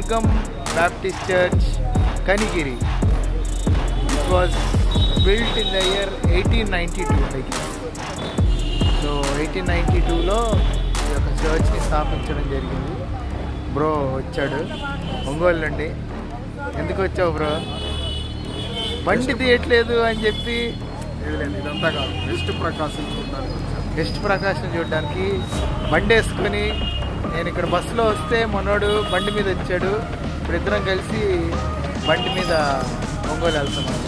Durgam Baptist Church, Kanigiri. It was built in the year 1892, I guess. So 1892లో ఈ యొక్క చర్చ్ని స్థాపించడం జరిగింది. Bro వచ్చాడు, ఒంగోలు నుండి. ఎందుకు వచ్చావు బ్రో? బండి తీయట్లేదు అని చెప్పి. ఇదంతా కాదు, వెస్ట్ ప్రకాశం చూడడానికి. వెస్ట్ ప్రకాశం చూడడానికి బండి వేసుకొని నేను ఇక్కడ బస్సులో వస్తే మనోడు బండి మీద వచ్చాడు. ఇప్పుడు ఇద్దరం కలిసి బండి మీద ఒంగోలు వెళ్తున్నాం.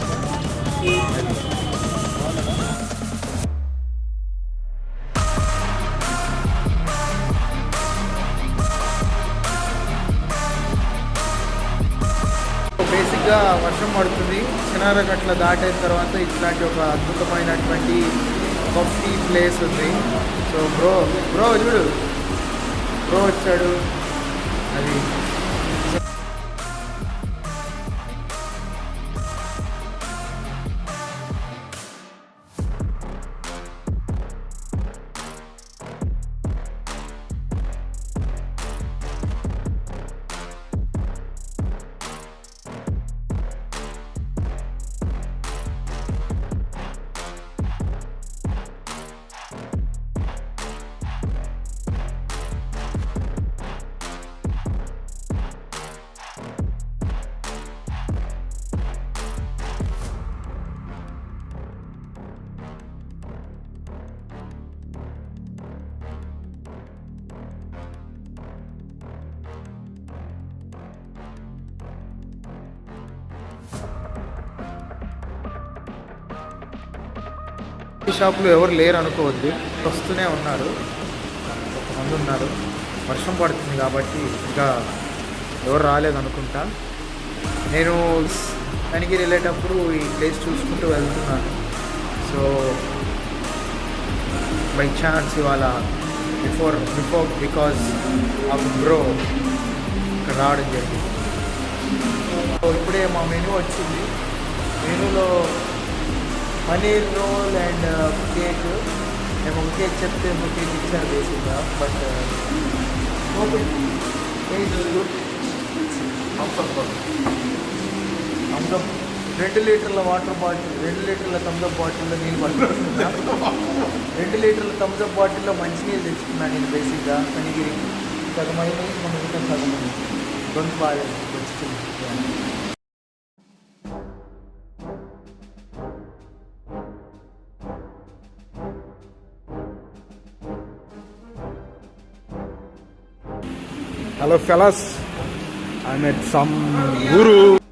బేసిక్గా వర్షం పడుతుంది. చిన్నారగట్ల దాటిన తర్వాత ఇట్లాంటి ఒక అద్భుతమైనటువంటి కాఫీ ప్లేస్ ఉంది. సో బ్రో చూడు, బ్రో వచ్చాడు. అది ఈ షాప్లో ఎవరు లేరు అనుకోవద్దు, వస్తూనే ఉన్నారు, కొంతమంది ఉన్నారు. వర్షం పడుతుంది కాబట్టి ఇంకా ఎవరు రాలేదు అనుకుంటా. నేను కనిగిరి వెళ్ళేటప్పుడు ఈ ప్లేస్ చూసుకుంటూ వెళ్తున్నాను. సో బై ఛాన్స్ ఇవాళ బిఫోర్ బికాజ్ ఆఫ్ బ్రో ఇక్కడ రావడం జరిగింది. సో ఇప్పుడే మా మెనూ వచ్చింది. మెనూలో పనీర్ రోల్ అండ్ కేక్. మేము ఒక కేక్ చెప్తే ఒక కేక్ ఇచ్చారు బేసిక్గా. But good. 2 లీటర్ల వాటర్ బాటిల్, 2 లీటర్ల థమ్స్అప్ బాటిల్లో నీళ్ళు పట్టుకున్నా. 2 లీటర్ల థమ్స్అప్ బాటిల్లో మంచినీళ్ళు తెచ్చుకున్నాను నేను బేసిక్గా. కనిగిరి సగం అయినాయి, మనం ఇంకా సగం గొంతు బాగా వచ్చింది. Hello fellas, I'm at some guru.